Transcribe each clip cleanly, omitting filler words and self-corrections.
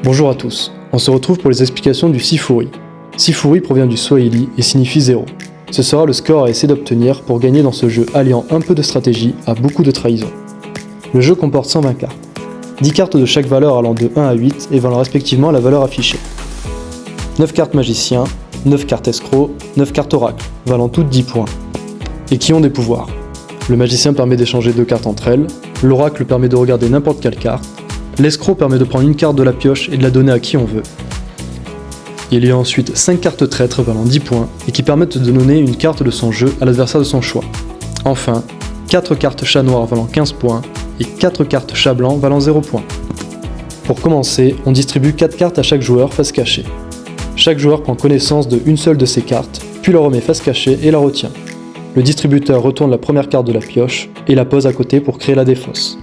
Bonjour à tous, on se retrouve pour les explications du Sifuri. Sifuri provient du Swahili et signifie 0. Ce sera le score à essayer d'obtenir pour gagner dans ce jeu alliant un peu de stratégie à beaucoup de trahison. Le jeu comporte 120 cartes. 10 cartes de chaque valeur allant de 1 à 8 et valant respectivement la valeur affichée. 9 cartes magicien, 9 cartes escroc, 9 cartes oracle, valant toutes 10 points. Et qui ont des pouvoirs. Le magicien permet d'échanger 2 cartes entre elles, l'oracle permet de regarder n'importe quelle carte, l'escroc permet de prendre une carte de la pioche et de la donner à qui on veut. Il y a ensuite 5 cartes traîtres valant 10 points et qui permettent de donner une carte de son jeu à l'adversaire de son choix. Enfin, 4 cartes chat noir valant 15 points et 4 cartes chat blanc valant 0 points. Pour commencer, on distribue 4 cartes à chaque joueur face cachée. Chaque joueur prend connaissance de une seule de ces cartes, puis la remet face cachée et la retient. Le distributeur retourne la première carte de la pioche et la pose à côté pour créer la défausse.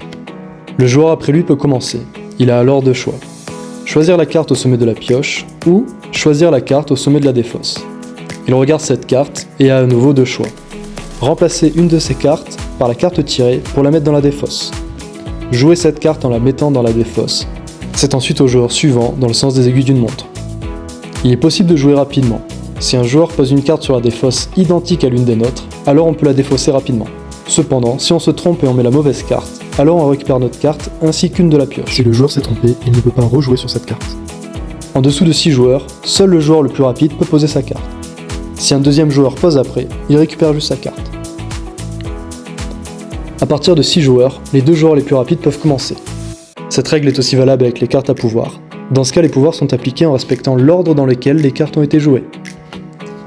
Le joueur après lui peut commencer. Il a alors deux choix. Choisir la carte au sommet de la pioche ou choisir la carte au sommet de la défausse. Il regarde cette carte et a à nouveau deux choix. Remplacer une de ces cartes par la carte tirée pour la mettre dans la défausse. Jouer cette carte en la mettant dans la défausse. C'est ensuite au joueur suivant dans le sens des aiguilles d'une montre. Il est possible de jouer rapidement. Si un joueur pose une carte sur la défausse identique à l'une des nôtres, alors on peut la défausser rapidement. Cependant, si on se trompe et on met la mauvaise carte, alors on récupère notre carte ainsi qu'une de la pioche. Si le joueur s'est trompé, il ne peut pas rejouer sur cette carte. En dessous de 6 joueurs, seul le joueur le plus rapide peut poser sa carte. Si un deuxième joueur pose après, il récupère juste sa carte. À partir de 6 joueurs, les 2 joueurs les plus rapides peuvent commencer. Cette règle est aussi valable avec les cartes à pouvoir. Dans ce cas, les pouvoirs sont appliqués en respectant l'ordre dans lequel les cartes ont été jouées.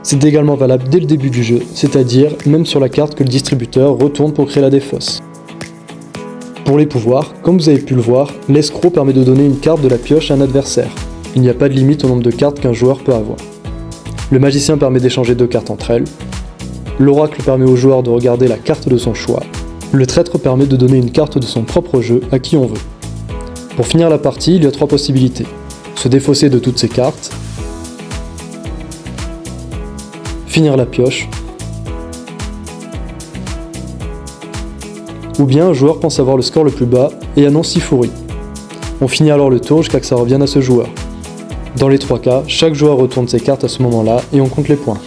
C'est également valable dès le début du jeu, c'est-à-dire même sur la carte que le distributeur retourne pour créer la défausse. Pour les pouvoirs, comme vous avez pu le voir, l'escroc permet de donner une carte de la pioche à un adversaire. Il n'y a pas de limite au nombre de cartes qu'un joueur peut avoir. Le magicien permet d'échanger 2 cartes entre elles. L'oracle permet au joueur de regarder la carte de son choix. Le traître permet de donner une carte de son propre jeu à qui on veut. Pour finir la partie, il y a 3 possibilités. Se défausser de toutes ces cartes, finir la pioche, ou bien un joueur pense avoir le score le plus bas et annonce Sifuri. On finit alors le tour jusqu'à ce que ça revienne à ce joueur. Dans les 3 cas, chaque joueur retourne ses cartes à ce moment-là et on compte les points.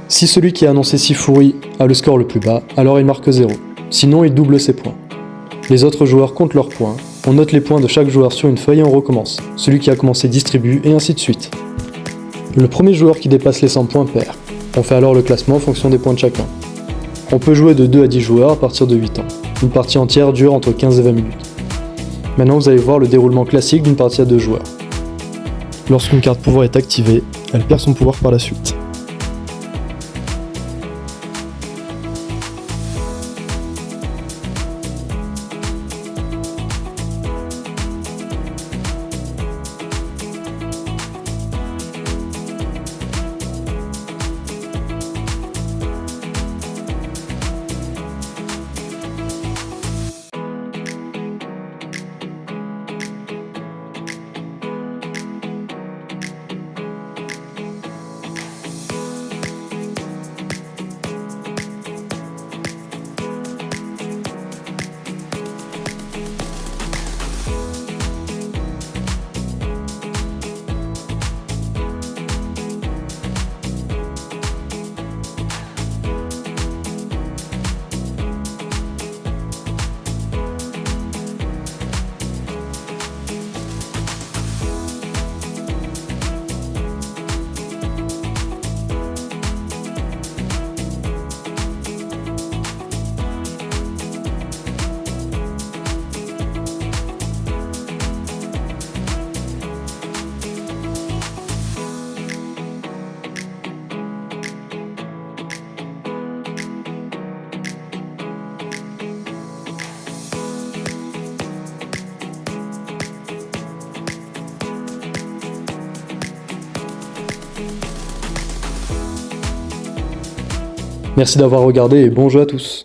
Si celui qui a annoncé Sifuri a le score le plus bas, alors il marque 0. Sinon, il double ses points. Les autres joueurs comptent leurs points. On note les points de chaque joueur sur une feuille et on recommence. Celui qui a commencé distribue et ainsi de suite. Le premier joueur qui dépasse les 100 points perd. On fait alors le classement en fonction des points de chacun. On peut jouer de 2 à 10 joueurs à partir de 8 ans. Une partie entière dure entre 15 et 20 minutes. Maintenant vous allez voir le déroulement classique d'une partie à 2 joueurs. Lorsqu'une carte pouvoir est activée, elle perd son pouvoir par la suite. Merci d'avoir regardé et bon jeu à tous.